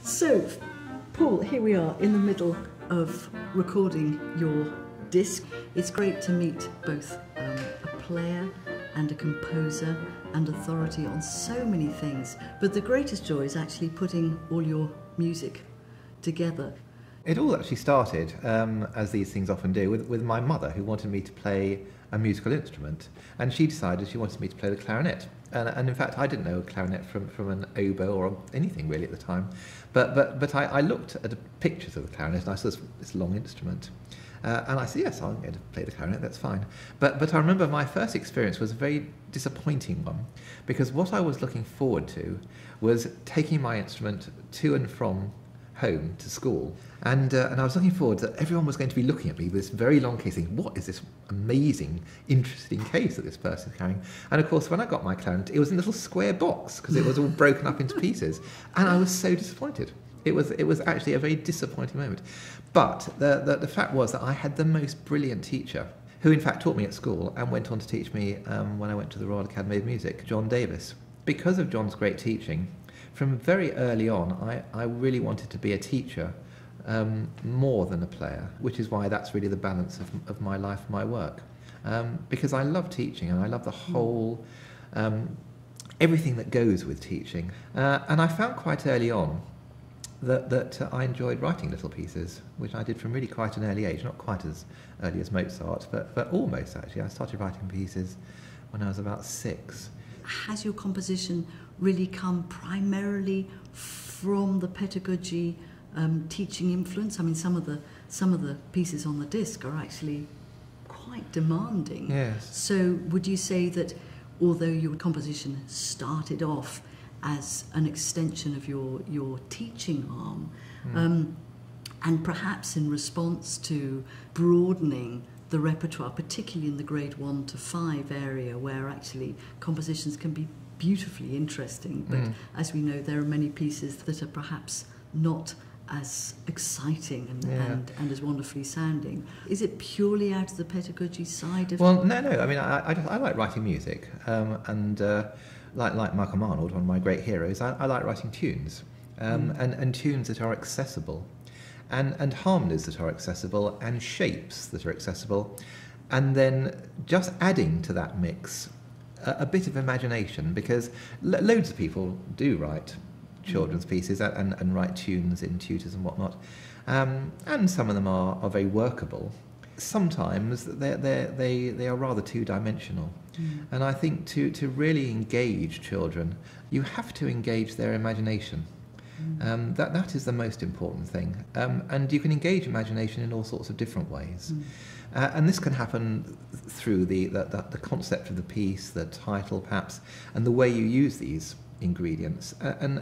So, Paul, here we are in the middle of recording your disc. It's great to meet both a player and a composer and authority on so many things, but the greatest joy is actually putting all your music together. It all actually started, as these things often do, with my mother, who wanted me to play a musical instrument, and she decided she wanted me to play the clarinet. And in fact, I didn't know a clarinet from an oboe or anything really at the time, but I looked at the pictures of the clarinet and I saw this long instrument, and I said, yes, I'm going to play the clarinet, that's fine. But I remember my first experience was a very disappointing one, because what I was looking forward to was taking my instrument to and from home to school, and I was looking forward that everyone was going to be looking at me with this very long case, thinking, what is this amazing, interesting case that this person's carrying? And of course, when I got my clarinet, it was in a little square box because it was all broken up into pieces, and I was so disappointed. It was actually a very disappointing moment. But the fact was that I had the most brilliant teacher, who in fact taught me at school and went on to teach me when I went to the Royal Academy of Music, John Davis. Because of John's great teaching, from very early on, I really wanted to be a teacher more than a player, which is why that's really the balance of my life, my work. Because I love teaching and I love the whole, everything that goes with teaching. And I found quite early on that I enjoyed writing little pieces, which I did from really quite an early age, not quite as early as Mozart, but almost actually. I started writing pieces when I was about 6. Has your composition really come primarily from the pedagogy teaching influence? I mean, some of the pieces on the disc are actually quite demanding. Yes. So would you say that although your composition started off as an extension of your teaching arm, and perhaps in response to broadening the repertoire, particularly in the grade 1 to 5 area, where actually compositions can be beautifully interesting, but as we know, there are many pieces that are perhaps not as exciting and as wonderfully sounding. Is it purely out of the pedagogy side of? Well, no. I mean, I like writing music, and like Michael Arnold, one of my great heroes, I like writing tunes, and tunes that are accessible. And harmonies that are accessible, and shapes that are accessible, and then just adding to that mix a bit of imagination, because loads of people do write children's pieces and write tunes in tutors and whatnot, and some of them are very workable. Sometimes they are rather two-dimensional, and I think to really engage children, you have to engage their imagination. That is the most important thing, and you can engage imagination in all sorts of different ways, and this can happen through the concept of the piece, the title perhaps, and the way you use these ingredients, and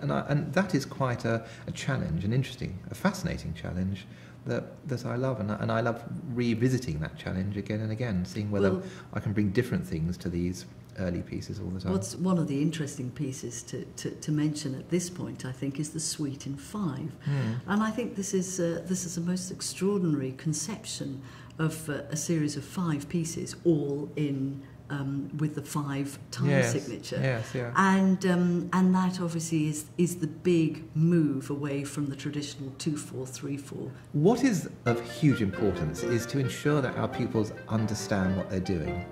that is quite a challenge, an interesting, a fascinating challenge that I love, and I love revisiting that challenge again and again, seeing whether I can bring different things to these early pieces all the time. What's one of the interesting pieces to mention at this point, I think, is the Suite in 5, and I think this is a most extraordinary conception of a series of 5 pieces, all in with the 5 time signature. Yes, yeah. And that obviously is the big move away from the traditional 2/4-3/4. What is of huge importance is to ensure that our pupils understand what they're doing.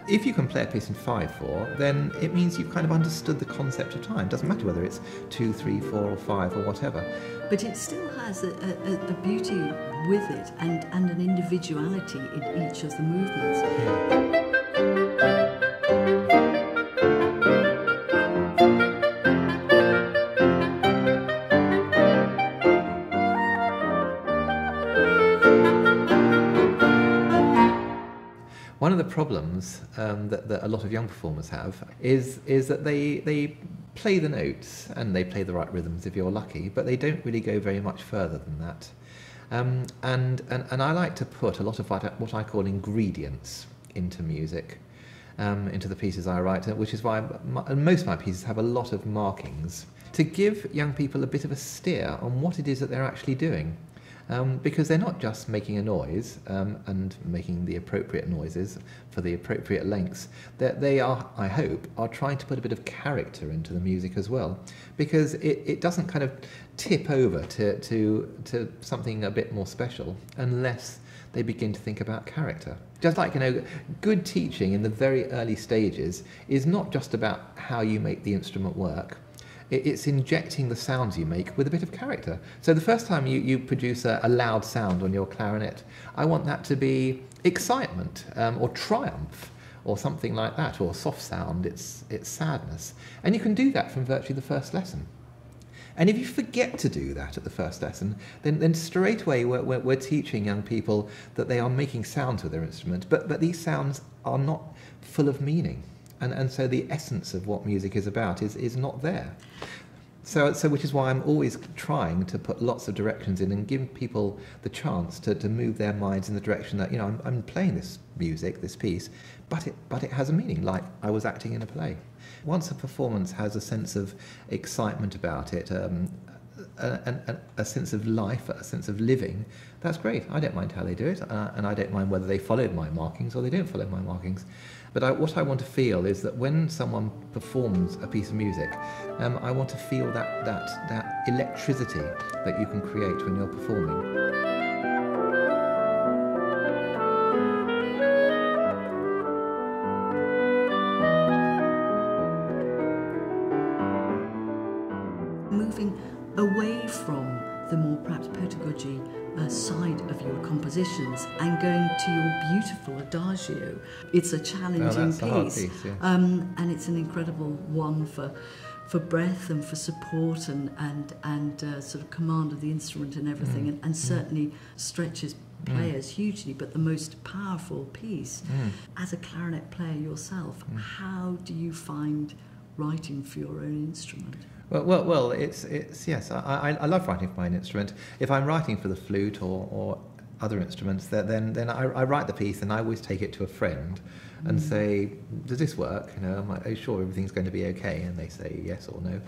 If you can play a piece in 5/4, then it means you've kind of understood the concept of time. It doesn't matter whether it's 2, 3, 4 or 5 or whatever. But it still has a beauty with it and an individuality in each of the movements. Yeah. One of the problems that a lot of young performers have is that they play the notes and they play the right rhythms if you're lucky, but they don't really go very much further than that. And I like to put a lot of what I call ingredients into music, into the pieces I write, which is why most of my pieces have a lot of markings, to give young people a bit of a steer on what it is that they're actually doing. because they're not just making a noise and making the appropriate noises for the appropriate lengths. They are, I hope, are trying to put a bit of character into the music as well, because it doesn't kind of tip over to something a bit more special unless they begin to think about character. Just like, good teaching in the very early stages is not just about how you make the instrument work. It's injecting the sounds you make with a bit of character. So the first time you produce a loud sound on your clarinet, I want that to be excitement or triumph or something like that, or soft sound, it's sadness. And you can do that from virtually the first lesson. And if you forget to do that at the first lesson, then straight away we're teaching young people that they are making sounds with their instrument, but these sounds are not full of meaning. And so the essence of what music is about is not there. So which is why I'm always trying to put lots of directions in and give people the chance to move their minds in the direction that, I'm playing this music, this piece, but it has a meaning, like I was acting in a play. Once a performance has a sense of excitement about it, a sense of life, a sense of living, that's great. I don't mind how they do it, and I don't mind whether they followed my markings or they don't follow my markings. But what I want to feel is that when someone performs a piece of music, I want to feel that electricity that you can create when you're performing. Moving away from the more perhaps pedagogy side of your compositions and going to your beautiful adagio. It's a challenging piece, hard piece, yeah. And it's an incredible one for breath and for support and sort of command of the instrument and everything, and certainly stretches players hugely, but the most powerful piece. As a clarinet player yourself, how do you find writing for your own instrument? Well, it's yes. I love writing for my own instrument. If I'm writing for the flute or other instruments, then I write the piece and I always take it to a friend and say, does this work? I'm like, oh, sure, everything's going to be okay, and they say yes or no.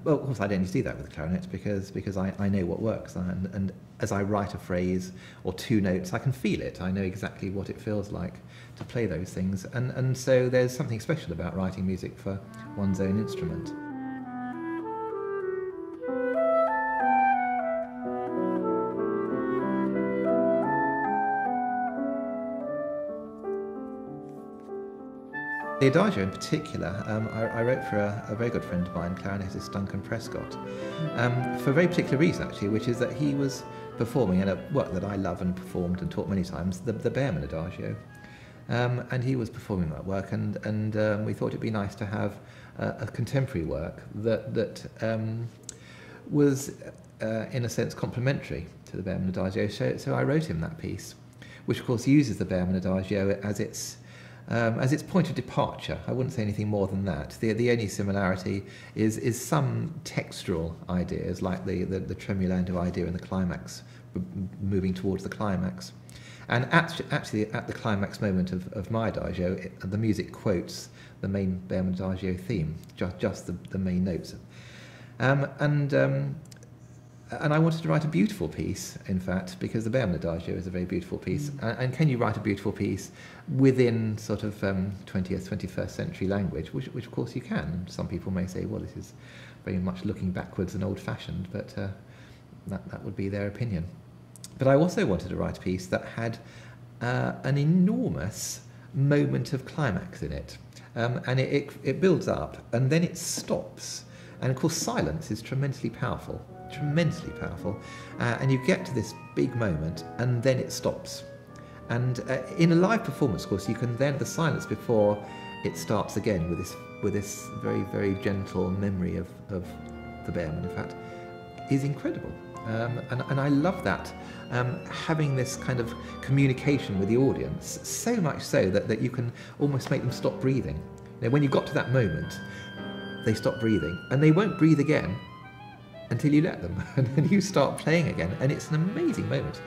Well, of course, I don't need to do that with the clarinet because I know what works, and as I write a phrase or two notes, I can feel it. I know exactly what it feels like to play those things, and so there's something special about writing music for one's own instrument. The adagio in particular, I wrote for a very good friend of mine, clarinetist Duncan Prescott, for a very particular reason actually, which is that he was performing in a work that I love and performed and taught many times, the Behrman adagio. And he was performing that work, and we thought it'd be nice to have a contemporary work that was, in a sense, complementary to the Behrman adagio. So I wrote him that piece, which of course uses the Behrman adagio as its point of departure. I wouldn't say anything more than that. The only similarity is some textural ideas, like the tremulando idea in the climax, moving towards the climax. And actually at the climax moment of my adagio, the music quotes the main Behrman adagio theme, just the main notes. And I wanted to write a beautiful piece, in fact, because the Behrman adagio is a very beautiful piece. And can you write a beautiful piece within sort of 20th, 21st century language, which of course you can. Some people may say, well, this is very much looking backwards and old-fashioned, but that would be their opinion. But I also wanted to write a piece that had an enormous moment of climax in it. And it builds up, and then it stops. And of course, silence is tremendously powerful. And you get to this big moment, and then it stops. And in a live performance, of course, you can then, the silence before it starts again with this very, very gentle memory of the Behrman, in fact, is incredible. And I love that, having this kind of communication with the audience, so much so that you can almost make them stop breathing. When you got to that moment, they stop breathing, and they won't breathe again until you let them, and then you start playing again, and it's an amazing moment.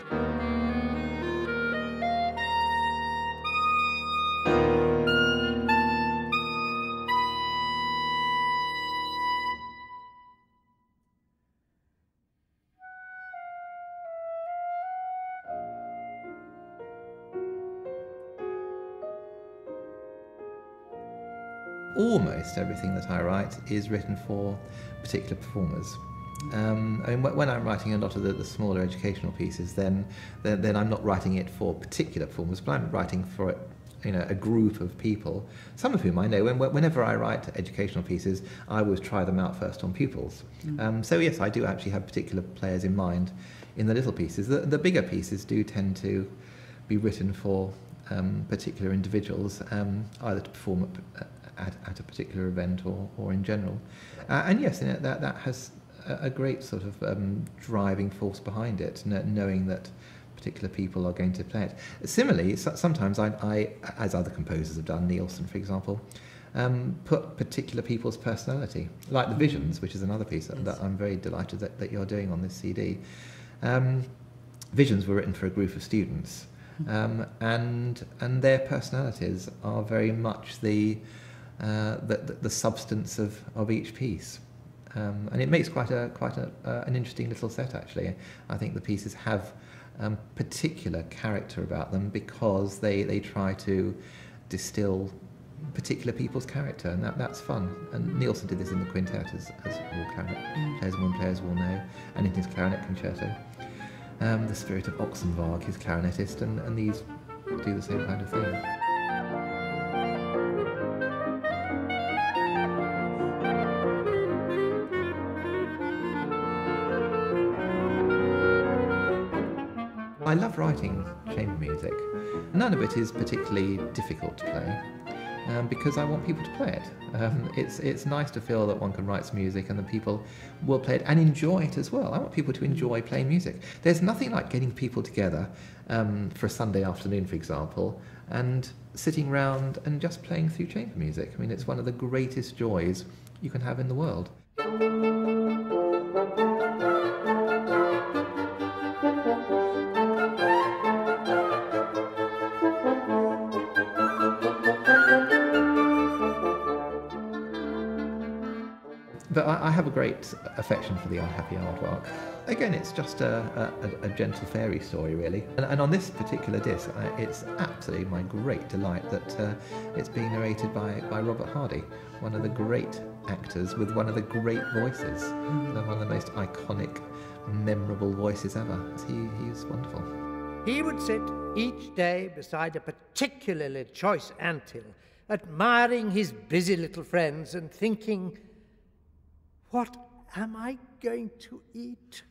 almost everything that I write is written for particular performers. I mean, when I'm writing a lot of the smaller educational pieces, then I'm not writing it for particular performers, but I'm writing for a group of people, some of whom I know. Whenever I write educational pieces, I always try them out first on pupils. So yes, I do actually have particular players in mind in the little pieces. The bigger pieces do tend to be written for particular individuals, either to perform at a particular event or in general. And yes, that has a great sort of driving force behind it, knowing that particular people are going to play it. Similarly, sometimes I, as other composers have done, Nielsen for example, put particular people's personality, like the Visions, which is another piece that I'm very delighted that you're doing on this CD. Visions were written for a group of students, and their personalities are very much the substance of each piece. And it makes quite an interesting little set, actually. I think the pieces have particular character about them because they try to distill particular people's character, and that's fun. And Nielsen did this in the quintet, as all clarinet players and wind players will know, and in his clarinet concerto. The Spirit of Oxenvarg, his clarinetist, and these do the same kind of thing. I love writing chamber music. None of it is particularly difficult to play because I want people to play it. It's nice to feel that one can write some music and that people will play it and enjoy it as well. I want people to enjoy playing music. There's nothing like getting people together for a Sunday afternoon, for example, and sitting round and just playing through chamber music. I mean, it's one of the greatest joys you can have in the world. But I have a great affection for the unhappy aardvark. Again, it's just a gentle fairy story, really. And on this particular disc, it's absolutely my great delight that it's being narrated by Robert Hardy, one of the great actors with one of the great voices, one of the most iconic, memorable voices ever. He's wonderful. He would sit each day beside a particularly choice anthill, admiring his busy little friends and thinking, what am I going to eat?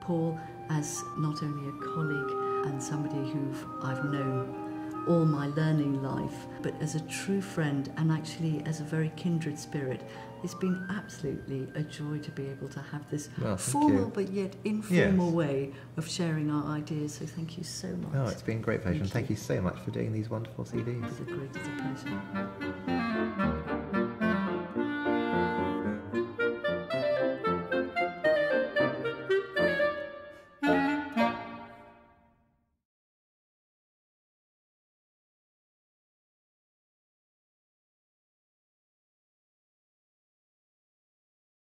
Paul, as not only a colleague and somebody who I've known all my learning life, but as a true friend and actually as a very kindred spirit, it's been absolutely a joy to be able to have this formal but yet informal way of sharing our ideas. So thank you so much. Oh, it's been a great pleasure, and thank you so much for doing these wonderful CDs. It's a pleasure.